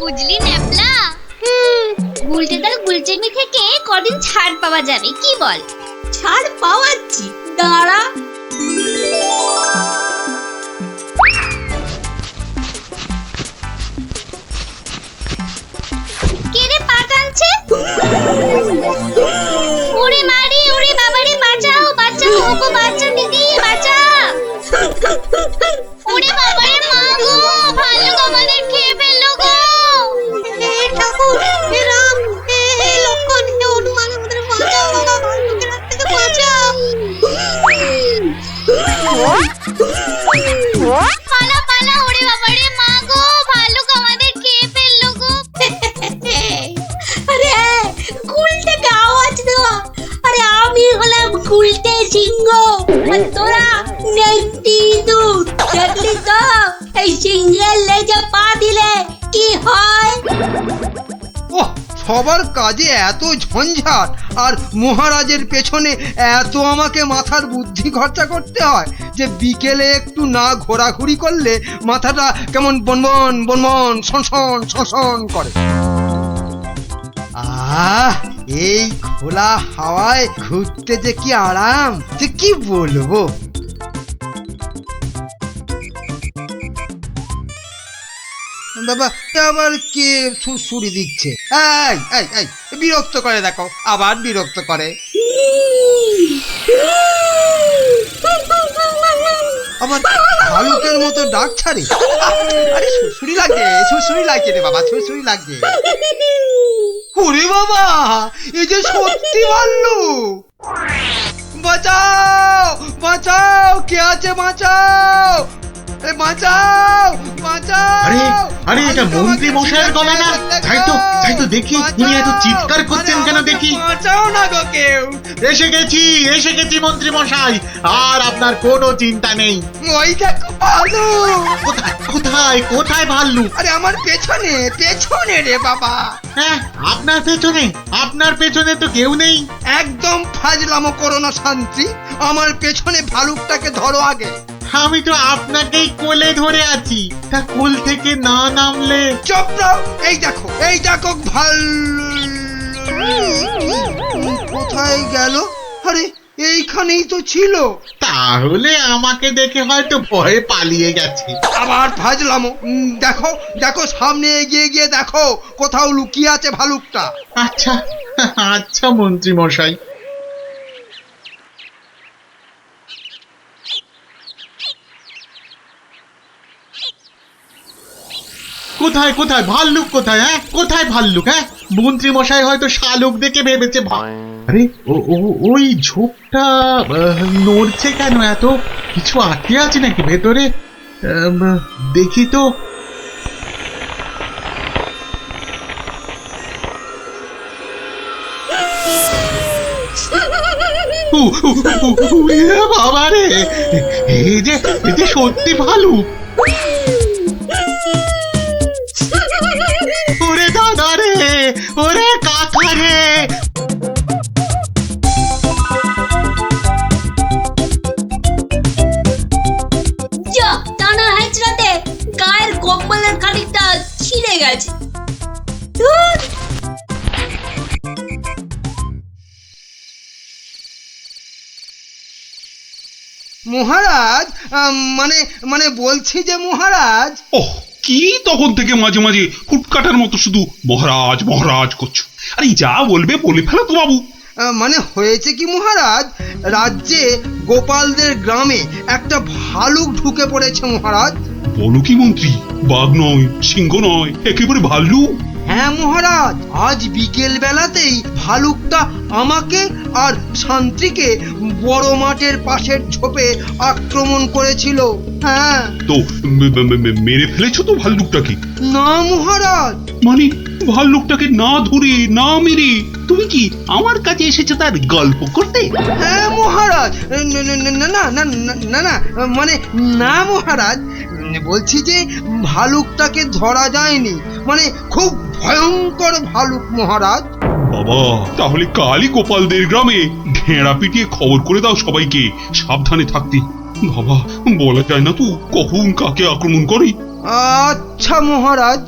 বুঝলি ন্যাপলা? গুলটে তার গুলচেমি থেকে কদিন ছাড় পাওয়া যাবে, কি বল? ছাড় পাওয়াচ্ছি, দাঁড়া। কে রে পা টানছে? ওরে মারি, ওরে বাবারে, বাঁচাও বাঁচাও, ওগো বাঁচা দিদি, বাঁচা। ওরে বাবারে, মা গো, ভাল্লুক আমাদের খেয়ে ফেললো গো। হে ঠাকুর, হে রাম, হে লক্ষণ, হে হনুমান, আমাদের বাঁচাও বাবা, ভাল্লুকের হাত থেকে বাঁচাও। পালা পালা, ওরে বাবারে, মা গো, ভাল্লুক আমাদের খেয়ে ফেললো গো। আরে গুলটেকে আওয়াজ দেওয়া, আরে আমি হলাম গুলটে সিংহ, আর তোরা নেংটি দুধ। দেখলি তো এই সিংহের লেজে পা দিলে কি হয়? ওহ, সবার কাজে এত ঝঞ্ঝাট, আর মহারাজের পেছনে এত আমাকে মাথার বুদ্ধি খরচা করতে হয় যে বিকেলে একটু না ঘোরাঘুরি করলে মাথাটা কেমন বনবন বনবন সনসন সনসন করে। এই খোলা হাওয়ায় ঘুরতে যে কি আরাম, যে কি বলবো। বাবা, আবার কে সুরসুরি দিচ্ছে? এই এই এই, বিরক্ত করে, দেখো আবার বিরক্ত করে। আবার ভালুকের মতো ডাক ছাড়ে। আরে সুরসুরি লাগে, সুরসুরি লাগে রে বাবা, সুরসুরি লাগে। ওরে বাবা, এই যে সত্যি ভাল্লুক! বাঁচাও বাঁচাও, কে আছে বাঁচাও, বাঁচাও বাঁচাও। আরে আরে, এটা মন্ত্রী মশাইয়ের গলা না? যাই তো দেখি, উনি এত চিৎকার করছেন কেন দেখি। বাঁচাও না গো কেউ। এসে গেছি মন্ত্রী মশাই, আর আপনার কোনো চিন্তা নেই। ওই দেখো ভাল্লুক। কোথায় কোথায় ভাল্লুক? আরে আমার পেছনে পেছনে রে বাবা। হ্যাঁ, আপনার পেছনে তো কেউ নেই। একদম ফাজলামো করো না শান্তি, আমার পেছনে ভালুকটাকে ধরো আগে। আমি তো আপনাকেই কোলে ধরে আছি, তা কোল থেকে না নামলে। চুপ রাও, এই দেখো কোথায় গেল? আরে এইখানেই তো ছিল। তাহলে আমাকে দেখে হয়তো ভয়ে পালিয়ে গেছে। আবার ফাজলামো। দেখো দেখো, সামনে এগিয়ে গিয়ে দেখো কোথাও লুকিয়ে আছে ভালুকটা। আচ্ছা আচ্ছা মন্ত্রী মশাই। কোথায় ভাল্লুক? কোথায়? হ্যাঁ, কোথায় ভাল্লুক? হ্যাঁ, মন্ত্রী মশাই হয়তো শালুক দেখে ভেবেছে। আরে ওই ঝোপটা নড়ছে কেন? এত কিছু আটকে আছে নাকি ভেতরে? দেখি তো। বাবা রে, এই যে সত্যি ভালুক। ওরে দাদা রে, ওরে কাকা রে। যা টানা হেঁচড়াতে গায়ের কম্বলের খানিকটা ছিঁড়ে গেছে। ধুর। মহারাজ, মানে বলছি যে মহারাজ। ওহ, কি তখন থেকে মাঝে মাঝে হুটকাটার মতো শুধু মহারাজ মহারাজ করছো? আরে যা বলবে বলে ফেলো তো বাবু। মানে হয়েছে কি মহারাজ, রাজ্যে গোপালদের গ্রামে একটা ভালুক ঢুকে পড়েছে মহারাজ। বলো কি মন্ত্রী? বাঘ নয়, সিংহ নয়, একেবারে ভাল্লুক? হ্যাঁ মহারাজ, আজ বিকেল বেলাতেই ভালুকটা আমাকে আর শান্তিকে বড় মাঠের পাশের ঝোপে আক্রমণ করেছিল। হ্যাঁ। তো মেরে ফেলেছো তো ভাল্লুকটাকে? না মহারাজ। মানে ভাল্লুকটাকে না ধরে না মেরে তুমি কি আমার কাছে এসেছো তার গল্প করতে? হ্যাঁ মহারাজ। না না না না না, মানে না মহারাজ, বলছি যে ভালুকটাকে ধরা যায়নি, মানে খুব ভয়ঙ্কর ভালুক মহারাজ। বাবা, তাহলে কালই গোপালদের গ্রামে ঢেঁড়া পিটিয়ে খবর করে দাও সবাইকে সাবধানে থাকতে। বাবা, বলা যায় না তো কখন কাকে আক্রমণ করে। আচ্ছা মহারাজ।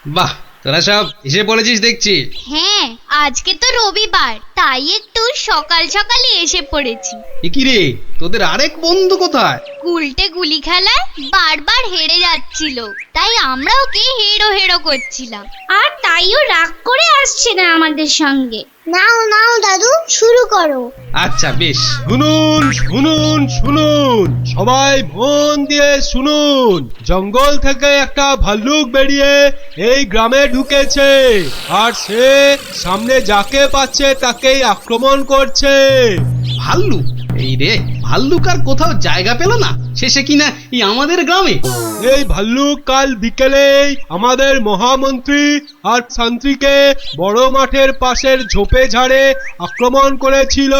বাহ, তোরা সব এসে পড়েছিস দেখছি। হ্যাঁ, আজকে তো রবিবার, তাই একটু সকাল সকালই এসে পড়েছি। এ কি রে, তোদের আরেক বন্ধু কোথায়? উল্টে গুলি খেলায় বারবার হেরে যাচ্ছিল, তাই আমরা ওকে হেরো হেরো করছিলাম, আর তাইও রাগ করে আসছে না আমাদের সঙ্গে। নাও নাও দাদু, শুরু করো। আচ্ছা বেশ। শুনুন শুনুন শুনুন, সবাই মন দিয়ে শুনুন। জঙ্গল থেকে একটা ভাল্লুক বেরিয়ে এই গ্রামে ঢুকেছে, আর সে সামনে যাকে পাচ্ছে তাকেই আক্রমণ করছে। ভাল্লুক? এই রে, ভাল্লুক আর কোথাও জায়গা পেল না, শেষে কিনা এই আমাদের গ্রামে। এই ভাল্লুক কাল বিকেলেই আমাদের মহামন্ত্রী আর শান্ত্রীকে বড় মাঠের পাশের ঝোপে ঝাড়ে আক্রমণ করেছিল।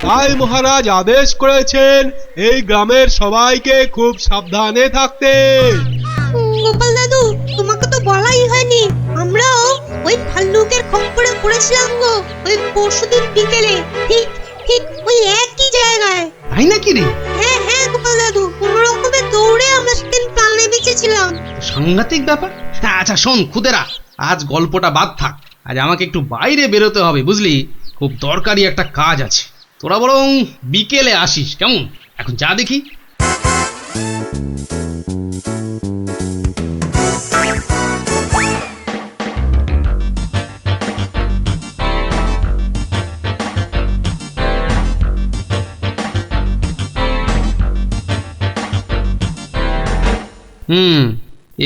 তাই মহারাজ আদেশ করেছেন এই গ্রামের সবাইকে খুব সাবধানে থাকতে। গোপাল দাদু, তোমাকে তো বলাই হয়নি, আমরাও ওই ভাল্লুকের খপ্পরে পড়েছিলাম গো, ওই পরশুদিন বিকেলে, ঠিক ঠিক ওই একই জায়গায়। তাই নাকি রে? হ্যাঁ হ্যাঁ গোপাল দাদু, কোনো রকমে দৌড়ে আমরা সেদিন প্রাণে বেঁচেছিলাম। সাংঘাতিক ব্যাপার। আচ্ছা শোন খুদেরা, আজ গল্পটা বাদ থাক, আজ আমাকে একটু বাইরে বেরোতে হবে বুঝলি, খুব দরকারি একটা কাজ আছে। তোরা বরং বিকেলে আসিস, কেমন? এখন যা দেখি।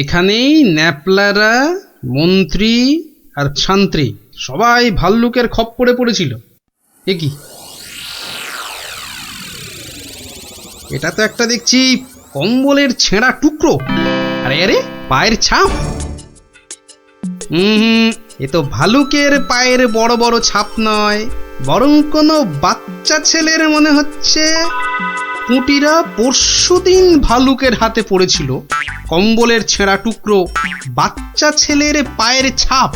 এখানেই ন্যাপলারা, মন্ত্রী আর শান্ত্রী সবাই ভাল্লুকের খপ্পরে পড়েছিল। এ কি, এটা তো একটা দেখছি কম্বলের ছেঁড়া টুকরো। আরে আরে, পায়ের ছাপ। এ তো ভালুকের পায়ের বড় বড় ছাপ নয়, বরং কোনো বাচ্চা ছেলের মনে হচ্ছে। পুঁটিরা পরশুদিন ভালুকের হাতে পড়েছিল, কম্বলের ছেঁড়া টুকরো, বাচ্চা ছেলের পায়ের ছাপ।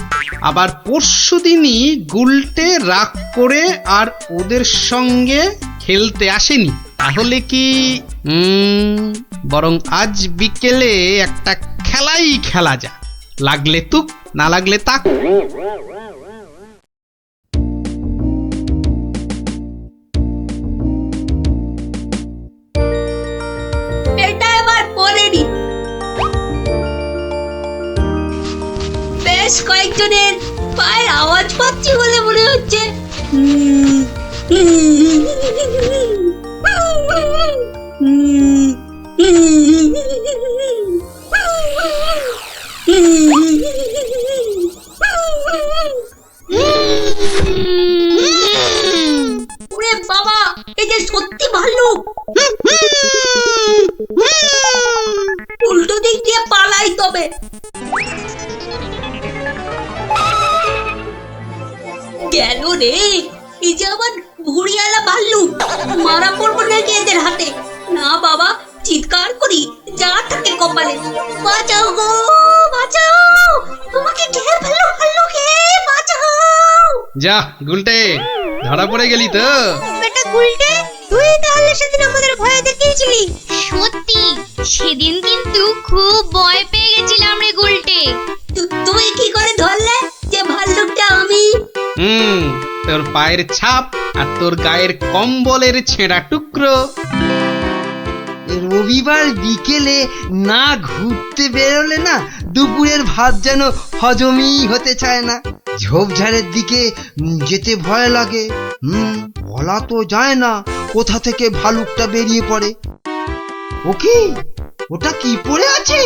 আবার পরশুদিনই গুলটে রাগ করে আর ওদের সঙ্গে খেলতে আসেনি। তাহলে কি বরং আজ বিকেলে একটা খেলাই খেলা যায়, লাগলে তুক না লাগলে তাক। এটা এবার পরে নি। বেশ কয়েকজনের পায়ের আওয়াজ পাচ্ছি বলে মনে হচ্ছে। ওরে বাবা, এই যে সত্যি ভাল্লুক। উল্টো দিক দিয়ে পালাই তবে। গেল রে, এই যে আবার ঘুড়িয়ালা ভাল্লুক। মারা পড়বো নাকি এদের হাতে? না বাবা, চিৎকার করি যা থাকে কপালে। বাঁচাও গো, বাঁচাও, তোমাকে ঢের ফেললো ভাল্লুকে, বাঁচাও। যা গুলটে, ধরা পড়ে গেলি তো। বেটা গুলটে, তুই তাহলে সেদিন আমাদের ভয় দেখিয়েছিলি। সত্যি, সেদিন কিন্তু খুব ভয় পেয়ে গেছিলাম রে গুলটে। তুই কি করে ধরলে যে ভাল্লুকটা আমি? তোর পায়ের ছাপ আর তোর গায়ের কম্বলের ছেঁড়া টুকরো। রবিবার বিকেলে না ঘুরতে বেরোলে না দুপুরের ভাত যেন হজমই হতে চায় না। ঝোপঝাড়ের দিকে যেতে ভয় লাগে। বলা তো যায় না কোথা থেকে ভালুকটা বেরিয়ে পড়ে। ও কি, ওটা কি পড়ে আছে?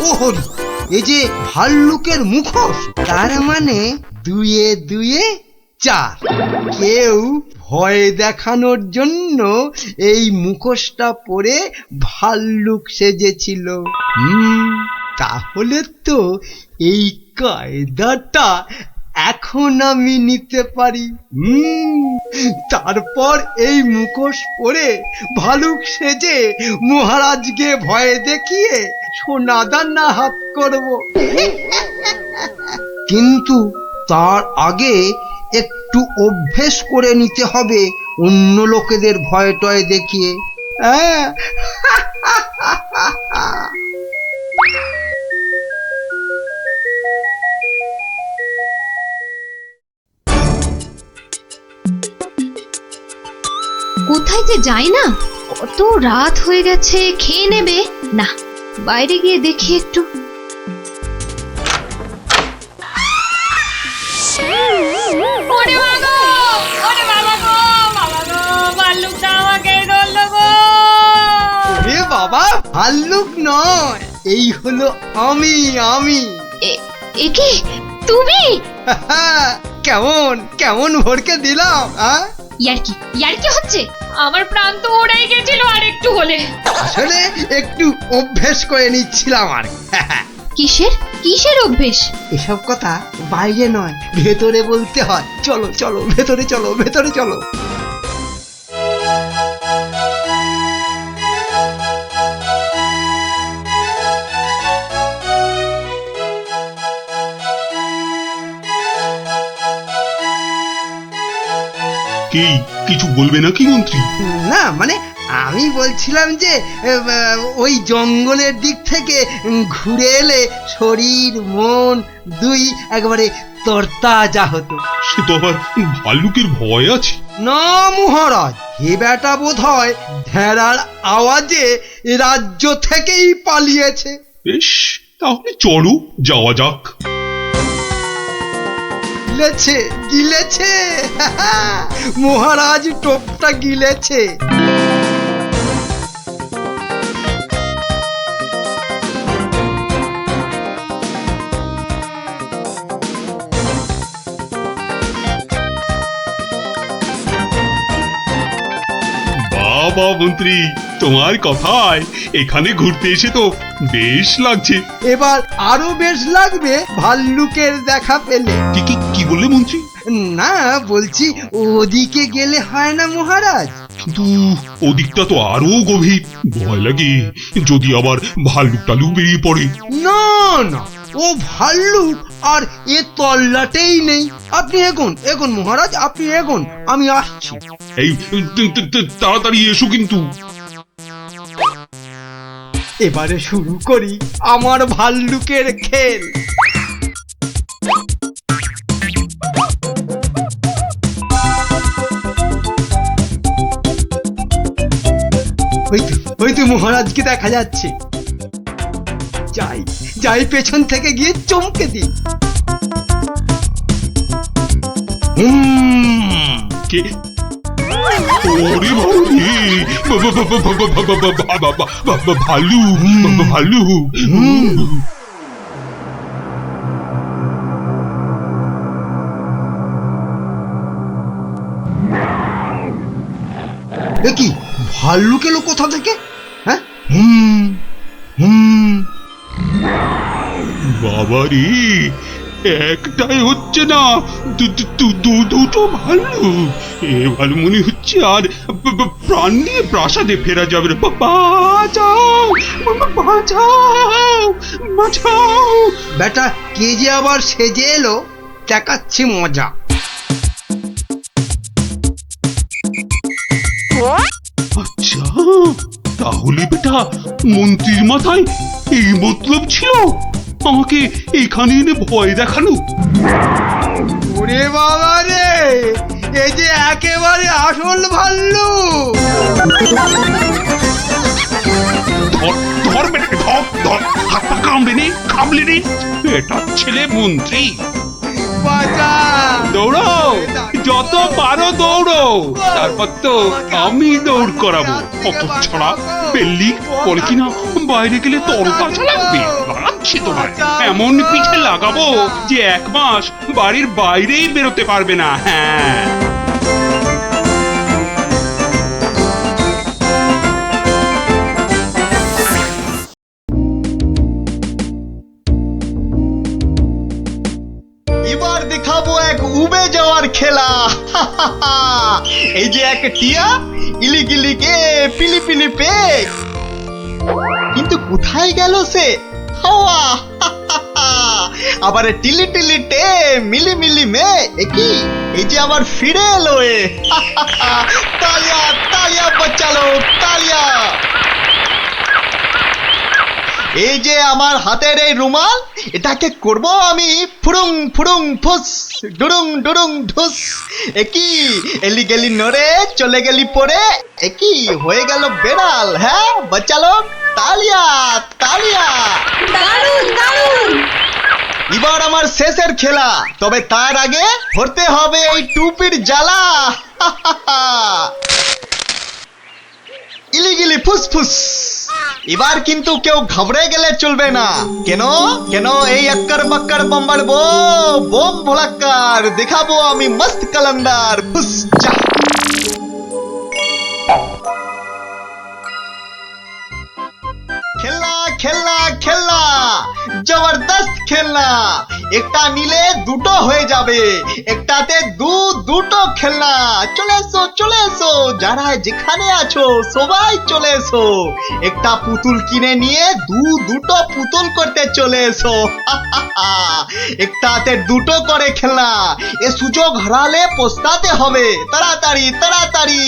ও হরি, এই যে ভাল্লুকের মুখোশ। তার মানে দুয়ে দুয়ে চার। কেউ ভয় দেখানোর জন্য এই মুখোশটা পরে ভাল্লুক সেজেছিল। তাহলে তো এই কায়দাটা এখন আমি নিতে পারি। তারপর এই মুখোশ পরে ভালুক সেজে মহারাজকে ভয় দেখিয়ে সোনাদানা হাত করব। কিন্তু তার আগে একটু অভ্যেস করে নিতে হবে অন্য লোকেদের ভয় টয় দেখিয়ে। কোথায় যে যাই না, কত রাত হয়ে গেছে, খেয়ে নেবে না, বাইরে গিয়ে দেখি একটু। ওরে বাবা, ওরে বাবা গো, বাবা গো, ভাল্লুকটা আমাকে ধরলো গো। এ বাবা, ভাল্লুক নয়, এই হলো আমি। এ কি তুমি? কেমন কেমন ভরকে দিলাম? ইয়ার্কি হচ্ছে? আমার প্রাণ তো ওড়াই গেছিল আর একটু হলে। আসলে একটু অভ্যেস করে নিচ্ছিলাম আর। কিসের অভ্যেস? এসব কথা বাইরে নয়, ভেতরে বলতে হয়। চলো চলো, ভেতরে চলো, ভেতরে চলো। কি কিছু বলবে নাকি মন্ত্রী? না মানে আমি বলছিলাম যে ওই জঙ্গলের দিক থেকে ঘুরে এলে শরীর মন দুই একবারে তরতাজা হতো। সে তো আবার ভাল্লুকের ভয় আছে। না মহারাজ, এ বেটা বোধ হয় ভেড়ার আওয়াজে রাজ্য থেকেই পালিয়েছে। বেশ, তাহলে চলো যাওয়া যাক। গিলেছে মহারাজ, টোপটা গিলেছে। বাবা মন্ত্রী, তোমার কথায় এখানে ঘুরতে এসে তো বেশ লাগছে। এবার আরো বেশ লাগবে ভাল্লুকের দেখা পেলে। কি বললে মন্ত্রী? না বলছি, ওদিকে গেলে হয় না মহারাজ? কিন্তু ওদিকটা তো আরো গভীর, ভয় লাগে যদি আবার ভাল্লুক টালুক বেরিয়ে পড়ে। না না, ও ভাল্লুক আর এ তল্লাটেই নেই। আপনি এগোন মহারাজ, আপনি এগোন, আমি আসছি। এই তাড়াতাড়ি এসো কিন্তু। এবারে শুরু করি আমার ভাল্লুকের খেল। ওই তো মহারাজকে দেখা যাচ্ছে। যাই পেছন থেকে গিয়ে চমকে দিই। কে? ওরে ভালু ভালু। কি ভাল্লুক এলো কোথা থেকে? হ্যাঁ, বাবারে, একটাই হচ্ছে না, দুটো ভাল্লুক। এবার মনে হচ্ছে আর প্রাণ নিয়ে প্রাসাদে ফেরা যাবে না। বাঁচাও, বাঁচাও, বাঁচাও। বেটা কে যে আবার সেজে এলো, দেখাচ্ছি মজা। আচ্ছা, তাহলে বেটা মন্ত্রীর মাথায় এই মতলব ছিল আমাকে এখানে এনে ভয় দেখানো। ওরে বাবা রে, এই যে একেবারে আসল ভাল্লুক। ধর বেটাকে, ধর, হাত পা কামড়ে নে। এটা ছেলে মন্ত্রী। বাঁচা! দৌড়াও, যত পারো দৌড়ো, তারপর তো আমি দৌড় করাবো। অত ছাড়া পেল্লি বলে কিনা বাইরে গেলে তরতাজা লাগবে। বাড়াচ্ছি তোমার, এমন পিঠে লাগাবো যে 1 মাস বাড়ির বাইরেই বেরোতে পারবে না। হ্যাঁ, এবার দেখাবো এক উবে যাওয়ার খেলা। এই যে এক টিয়া, ইলিগিলি কে পিলিপিলি পে। কিন্তু কোথায় গেল সে? হাওয়া। আবার টিলি টিলি টে, মিলি মিলি মে। কি এই যে আবার ফিরে এলো এ। তালিয়া তালিয়া বাচ্চালো, তালিয়া। এই যে আমার হাতের এই রুমাল, এটাকে করব আমি ফুরুং ফুরুং ফুস, ডুরুং ডুরুং ঢুস। একই এলি গেলি নড়ে, চলে গেলি পড়ে, একই হয়ে গেল বেড়াল। হ্যাঁ বাচ্চা লোক, তালিয়া তালিয়া। দারুণ দারুণ। এবার আমার শেষের খেলা, তবে তার আগে ধরতে হবে এই টুপির জ্বালা। ইলিগিলি ফুসফুস। এবার কিন্তু কেউ ঘাবড়ে গেলে চলবে না। কেন কেন এই আক্কার বাক্কার বম্বার বোম ভোলাক্কার দেখাবো আমি মস্ত কালান্দার। ফুস যা। খেলনা খেলনা খেলনা, জবরদস্ত খেলনা। একটা নিলে দুটো হয়ে যাবে, একটাতে দুটো খেলনা। চলে এসো চলে এসো, যারা যেখানে আছো সবাই চলে এসো। একটা পুতুল কিনে নিয়ে দুটো পুতুল করতে চলে এসো। একটাতে দুটো করে খেলনা, এ সুযোগ হারালে পস্তাতে হবে। তাড়াতাড়ি তাড়াতাড়ি,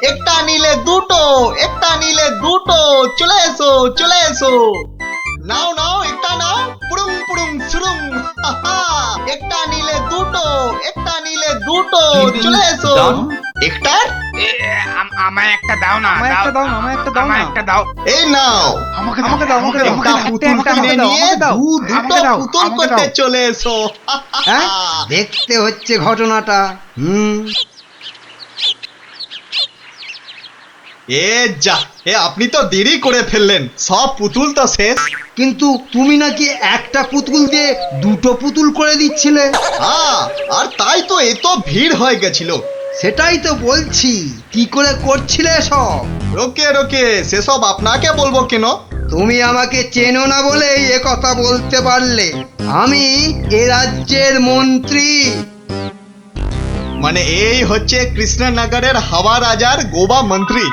একটা নিলে দুটো, একটা নিলে দুটো। চলে এসো চলে এসো। নাও নাও একটা নাও, পুরুং পুরুং সুরুং। একটা নিলে দুটো, একটা নিলে দুটো। চলে এসো। একটা আমায় একটা দাও না, আমায় একটা দাও, আমায় একটা দাও, আমায় একটা দাও। এই নাও, আমাকে দাও, আমাকে দাও, একটা পুতুল কিনে নিয়ে দুটো পুতুল করতে চলে এসো। হ্যাঁ, দেখতে হচ্ছে ঘটনাটা। এ যা, এ আপনি তো দেরি করে ফেললেন, সব পুতুল তো শেষ। কিন্তু তুমি নাকি একটা পুতুল দিয়ে দুটো পুতুল করে দিচ্ছিলে। হ্যাঁ, আর তাই তো এত ভিড় হয়ে গেছিল। সেটাই তো বলছি, কি করে করছিলে সব? রোকে রোকে, সেসব আপনাকে বলবো কেন? তুমি আমাকে চেনো না বলেই এ কথা বলতে পারলে। আমি এ রাজ্যের মন্ত্রী। মানে এই হচ্ছে কৃষ্ণনগরের হাওয়া রাজার গোবা মন্ত্রী।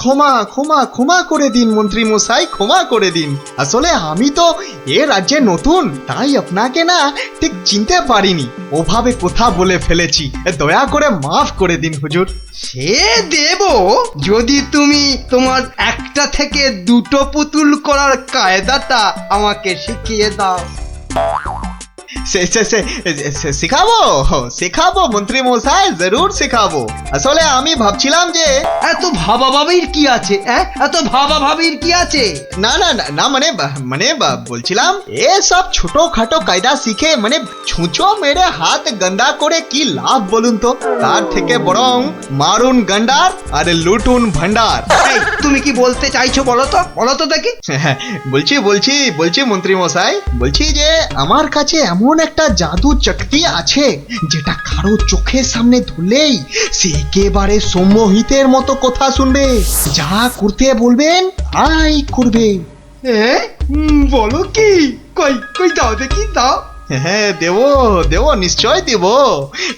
ক্ষমা ক্ষমা ক্ষমা করে দিন মন্ত্রী মশাই, ক্ষমা করে দিন। আসলে আমি তো এ রাজ্যে নতুন, তাই আপনাকে না ঠিক চিনতে পারিনি, ওভাবে কথা বলে ফেলেছি। দয়া করে মাফ করে দিন হুজুর। সে দেব, যদি তুমি তোমার একটা থেকে দুটো পুতুল করার কায়দাটা আমাকে শিখিয়ে দাও। শেখাবো শেখাবো মন্ত্রী মশাই, জরুর শেখাবো। আসলে আমি ভাবছিলাম যে এত ভাবাভাবির কি আছে? এত ভাবাভাবির কি আছে? না না না না, মানে বলছিলাম এসব ছোটখাটো কায়দা শিখে মানে ছুঁচো মেরে হাত গন্ডা করে কি লাভ বলুন তো? তার থেকে বরং মারুন গন্ডার আর লুটুন ভান্ডার। এই, তুমি কি বলতে চাইছো বলো তো দেখি। বলছি মন্ত্রী মশাই, বলছি যে আমার কাছে এমন একটা জাদু শক্তি আছে, যেটা কারো চোখের সামনে ধরলেই সে একেবারে সম্মোহিতের মতো কথা শুনবে, যা করতে বলবেন তাই করবে। বলো কি? কই দাও দেখি, দাও। হ্যাঁ দেব নিশ্চয় দেব,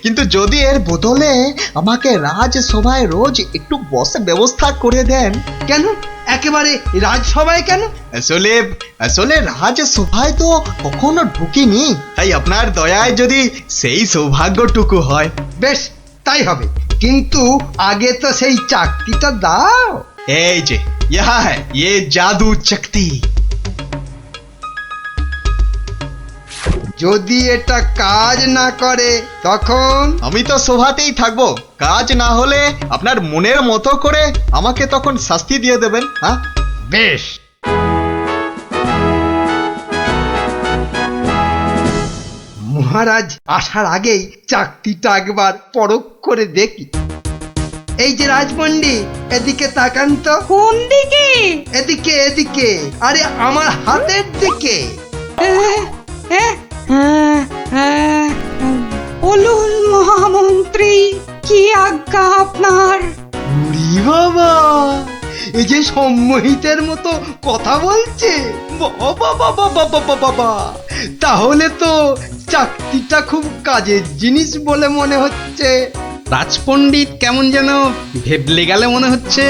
কিন্তু যদি এর বদলে আমাকে রাজসভায় রোজ একটু বসে ব্যবস্থা করে দেন। কেন একেবারে রাজসভায় কেন? আসলে রাজসভায় তো কখনো ঢুকিনি, তাই আপনার দয়ায় যদি সেই সৌভাগ্যটুকু হয়। বেশ, তাই হবে, কিন্তু আগে তো সেই চাকরিটা দাও। এই যে ইহা হ্যায় ये জাদু শক্তি। যদি এটা কাজ না করে তখন? আমি তো সভাতেই থাকবো, কাজ না হলে আপনার মনের মতো করে আমাকে তখন শাস্তি দিয়ে দেবেন। হ্যাঁ বেশ। মহারাজ আসার আগেই চাকরিটা একবার পরখ করে দেখি। এই যে রাজপণ্ডিত, এদিকে তাকান তো। কোন দিকে? এদিকে, আরে আমার হাতের দিকে। বলুন মহামন্ত্রী, কি আজ্ঞা আপনার? উরি বাবা, এই যে সম্মোহিতের মতো কথা বলছে। বাবা, তাহলে তো চাকরিটা খুব কাজের জিনিস বলে মনে হচ্ছে। রাজপণ্ডিত কেমন যেন ভেবলে গেলে মনে হচ্ছে।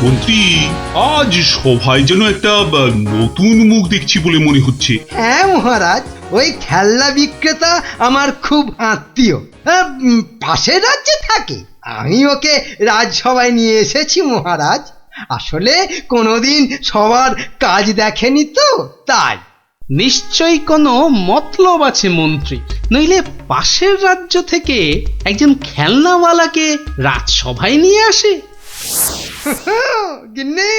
মন্ত্রী, আজ সভায় যেন একটা নতুন মুখ দেখছি বলে মনে হচ্ছে। হ্যাঁ মহারাজ, ওই খেলনা বিক্রেতা আমার খুব আত্মীয়, পাশের রাজ্যে থাকে। আমি ওকে রাজসভায় নিয়ে এসেছি মহারাজ। আসলে কোনোদিন সবার কাজ দেখেনি তো, তাই। নিশ্চয়ই কোনো মতলব আছে মন্ত্রী, নইলে পাশের রাজ্য থেকে একজন খেলনাওয়ালাকে রাজসভায় নিয়ে আসে। গিন্নি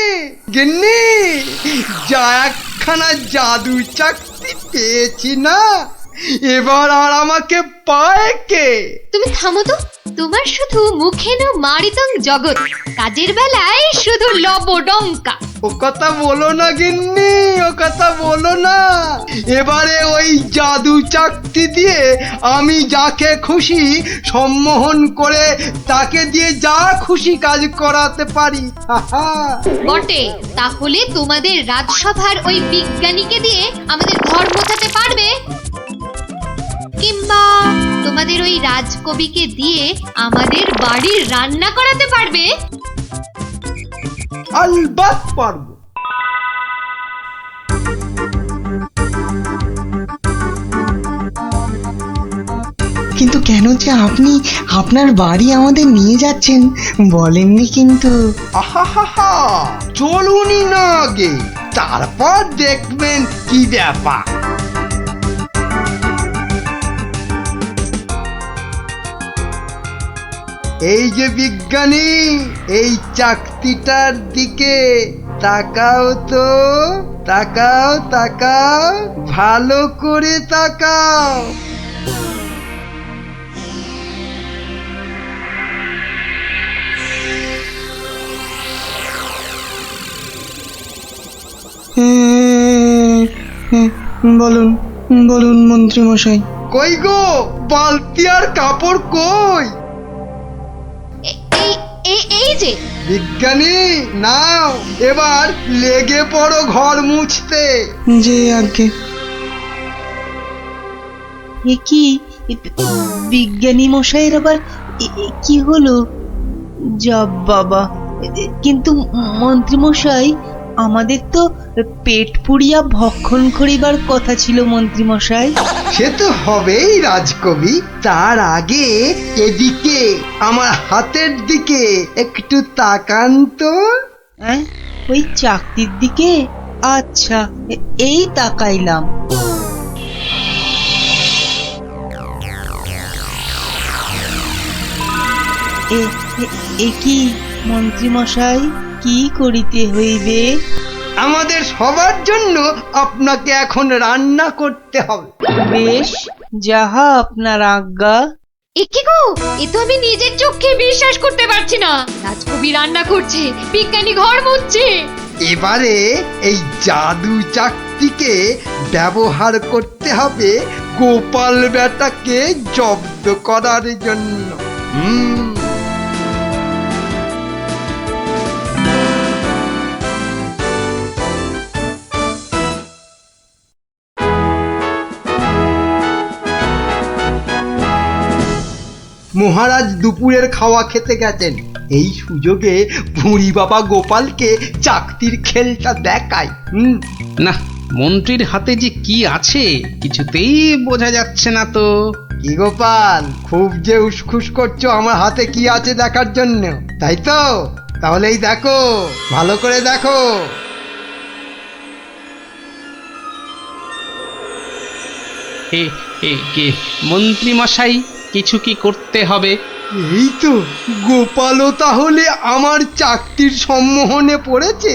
গিন্নি, যা একখানা জাদু চাকতি পেয়েছি না, এবার আর আমাকে পায় কে? তুমি থামো তো, তোমার শুধু মুখে না মারিতং জগৎ, কাজের বেলায় শুধু লবডঙ্কা। ও কথা বলো না গিন্নি, ও কথা বলো না। এবারে ওই জাদু চাকতি দিয়ে আমি যাকে খুশি সম্মোহন করে তাকে দিয়ে যা খুশি কাজ করাতে পারি। বটে, তাহলে তোমাদের রাজসভার ওই বিজ্ঞানীকে দিয়ে আমাদের ঘর মোছাতে পারবে? কিংবা তোমাদের ওই রাজকবিকে দিয়ে আমাদের বাড়ির রান্না করাতে পারবে? আলবাত পারবো। কিন্তু কেন যে আপনি আপনার বাড়ি আমাদের নিয়ে যাচ্ছেন বলেননি কিন্তু। আহা, চলুনি না আগে, তারপর দেখবেন কি ব্যাপার। এই যে বিজ্ঞানী, এই চাকতিটার দিকে তাকাও তো, তাকাও তাকাও, ভালো করে তাকাও। বলুন বলুন মন্ত্রী মশাই। কই গো, বালতি আর কাপড় কই? এই যে বিজ্ঞানী, নাও এবার লেগে পড়ো ঘর মুছতে। যে আগে এ কি বিজ্ঞানী মশাইয়ের আবার কি হলো? যা বাবা, কিন্তু মন্ত্রী মশাই, আমাদের তো পেট পুড়িয়া ভক্ষণ করিবার কথা ছিল মন্ত্রী মশাই। সে তো হবেই রাজকবি, তার আগে এদিকে আমার হাতের দিকে একটু তাকান তো। ওই চাকতির দিকে? আচ্ছা, এই তাকাইলাম। এ কি মন্ত্রী মশাই, কি করিতে হইবে? আমাদের সবার জন্য আপনাকে এখন রান্না করতে হবে। বেশ, যাহা আপনার আজ্ঞা। কি গো, এ তো আমি নিজের চোখে বিশ্বাস করতে পারছি না। রাজকবি রান্না করছে, বিজ্ঞানী ঘর মুছছে। এবারে এই জাদু চাকতিকে ব্যবহার করতে হবে গোপাল বেটাকে জব্দ করার জন্য। মহারাজ দুপুরের খাওয়া খেতে গেছেন, এই সুযোগে ভুঁড়ি বাবা গোপালকে চাকতির খেলটা দেখায়। না, মন্ত্রীর হাতে যে কি আছে কিছুতেই বোঝা যাচ্ছে না তো। কি গোপাল, খুব যে উসখুস করছো আমার হাতে কি আছে দেখার জন্য, তাই তো? তাহলেই দেখো, ভালো করে দেখো। মন্ত্রী মশাই, কিছু কি করতে হবে? এই তো, গোপালও তাহলে আমার চাকতির সম্মোহনে পড়েছে।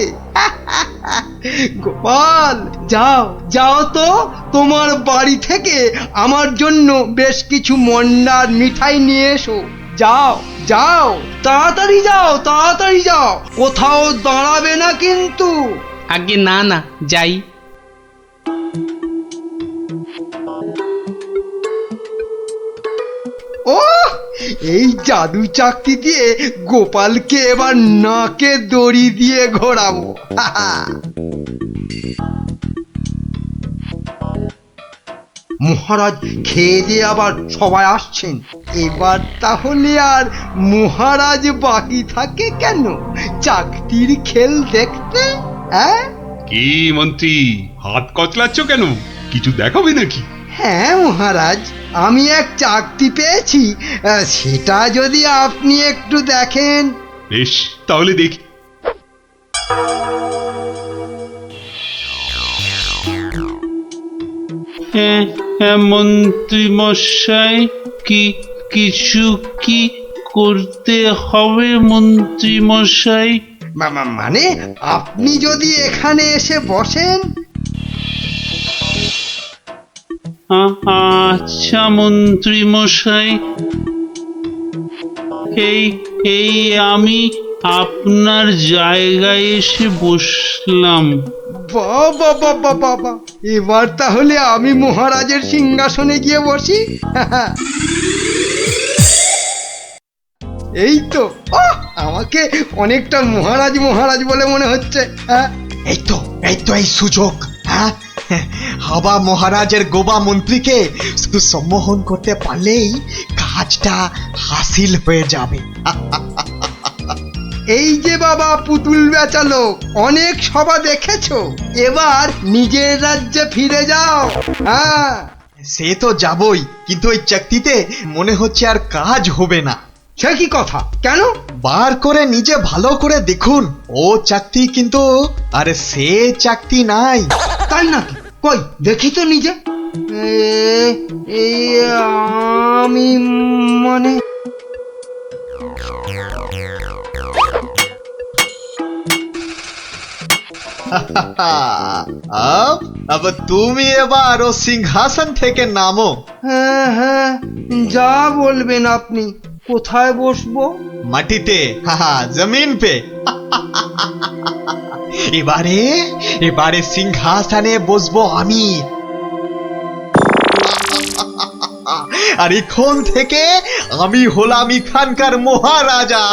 গোপাল, যাও যাও তো, তোমার বাড়ি থেকে আমার জন্য বেশ কিছু মন্ডার মিঠাই নিয়ে এসো। যাও যাও, তাড়াতাড়ি যাও, তাড়াতাড়ি যাও, কোথাও দাঁড়াবে না কিন্তু। আগে না না, যাই। ও, এই জাদু চাকতি দিয়ে গোপালকে এবার নাকে দড়ি দিয়ে ঘোরাবো। মহারাজ খেয়ে দিয়ে আবার সবাই আসছেন। এবার তাহলে আর মহারাজ বাকি থাকে কেন চাকতির খেল দেখতে? কি মন্ত্রী, হাত কচলাচ্ছ কেন? কিছু দেখাবে নাকি? হ্যাঁ মহারাজ, আমি এক চাকতি পেয়েছি, সেটা যদি আপনি একটু দেখেন। বেশ, তাহলে দেখি। মন্ত্রী মশাই, কিছু কি করতে হবে মন্ত্রী মশাই? মানে আপনি যদি এখানে এসে বসেন। আচ্ছা মন্ত্রী মশাই, এই আমি আপনার জায়গায় এসে বসলাম। বাবা বাবা বাবা, এবার তাহলে আমি মহারাজের সিংহাসনে গিয়ে বসি। এই তো, আমাকে অনেকটা মহারাজ মহারাজ বলে মনে হচ্ছে। এই তো এই সুযোগ। হ্যাঁ, হাবা মহারাজের গোবা মন্ত্রীকে শুধু সম্মোহন করতে পারলেই কাজটা হাসিল হয়ে যাবে। এই যে বাবা পুতুল বেচালো, অনেক সভা দেখেছো, এবার নিজের রাজ্যে ফিরে যাও। হ্যাঁ, সে তো যাবই, কিন্তু ওই চাকতিতে মনে হচ্ছে আর কাজ হবে না। সে কি কথা? কেন? বার করে নিজে ভালো করে দেখুন, ও চাকতি কিন্তু আরে সে চাকতি নাই। তাই নাকি? কই দেখি তো নিজে। এই আমি মানে अब তুমি এবার ও সিংহাসন থেকে নামো। হ্যাঁ হ্যাঁ, যা বলবেন আপনি। কোথায় বসবো? মাটিতে, জমিন পে। এবারে সিংহাসনে বসবো আমি। আর এখন থেকে আমি হলাম এখানকার মহারাজা।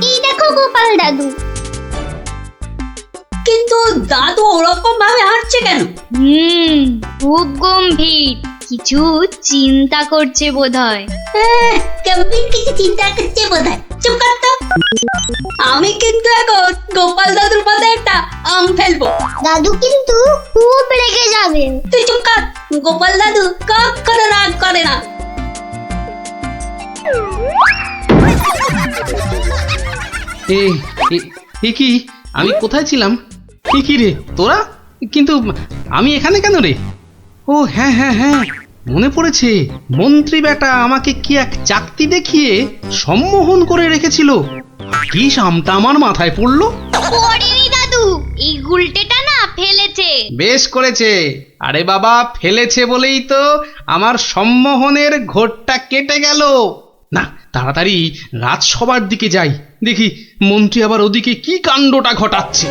এই দেখো গোপাল দাদু। কিন্তু দাদু ওরকম ভাবে হাঁটছে কেন? খুব গম্ভীর, কিছু চিন্তা করছে বোধহয়। গম্ভীর কিছু চিন্তা করছে বোধহয়। চুপ কর তো। আমি কিন্তু এখন গোপাল দাদুর মাথায় একটা আম ফেলবো। দাদু কিন্তু খুব রেগে যাবে। তুই চুপ কর। গোপাল দাদু কখনো রাগ করে না। এ কি, আমি কোথায় ছিলাম? কি রে তোরা? কিন্তু আমি এখানে কেন রে? ও হ্যাঁ হ্যাঁ হ্যাঁ, মনে পড়েছে, মন্ত্রী বেটা আমাকে কি এক চাকতি দেখিয়ে সম্মোহন করে রেখেছিল। কি সামটা আমার মাথায় পড়লো। পড়েনি দাদু, এই গুলটেটা না ফেলেছে। বেশ করেছে। আরে বাবা, ফেলেছে বলেই তো আমার সম্মোহনের ঘোরটা কেটে গেল। না, তাড়াতাড়ি রাজসভার দিকে যাই, দেখি মন্ত্রী আবার ওদিকে কি কাণ্ডটা ঘটাচ্ছে।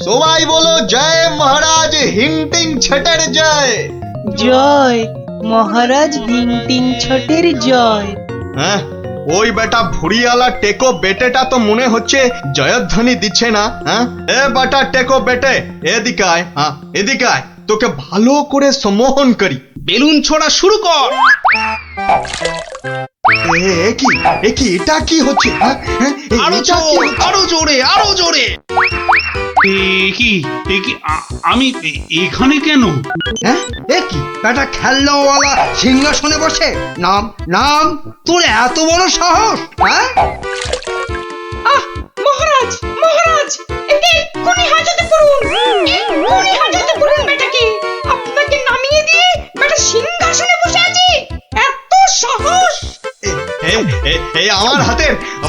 সবাই বলো জয় মহারাজ হিংটিং ছটের জয়। জয় মহারাজ হিংটিং ছটের জয়। হ্যাঁ, ওই বেটা ভুড়িয়ালা টেকো বেটেটা তো মনে হচ্ছে জয়ধ্বনি দিচ্ছে না। হ্যাঁ, এ বেটা টেকো বেটে, এদিকে আয়। হ্যাঁ, এদিকে আয়, তোকে ভালো করে সম্মোহন করি। বেলুন ছোড়া শুরু কর। এটা কি হচ্ছে? আরো জোরে, আরো জোরে। আমি এখানে কেন? হ্যাঁ, কি একটা খেলনাওয়ালা সিংহাসনে বসে? নাম নাম, তোর এত বড় সাহস? হ্যাঁ, মহারাজ মহারাজ, এক্ষুনি হাজতে পড়ুন। এক্ষুনি হাজতে পড়ুন বেটাকে। আপনাকে নামিয়ে দিয়ে বেটা সিংহাসনে বসে আছে। এত সাহস!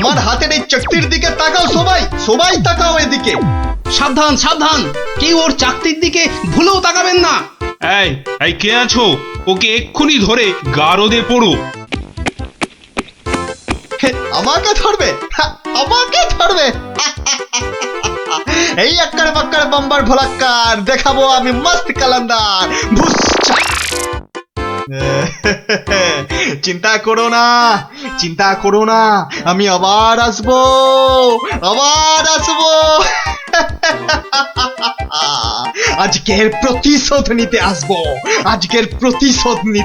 আমার হাতের এই চাকতির দিকে তাকাও। সবাই তাকাও এদিকে। সাবধান সাবধান, কেউ ওর চাকতির দিকে ভুলেও তাকাবেন না। এই কে আছো? ওকে এক্ষুনি ধরে গারদে পড়ো। আমাকে ধরবে? এই আক্কার বাক্কার বাম্বার ভোলাক্কার দেখাবো আমি মস্ত কালান্দার ভুসচা। চিন্তা করো না, চিন্তা করো না, আমি আবার আসবো, আবার আসবো। আজকের প্রতিশোধ নিতে আসবো, আজকের প্রতিশোধ নিতে।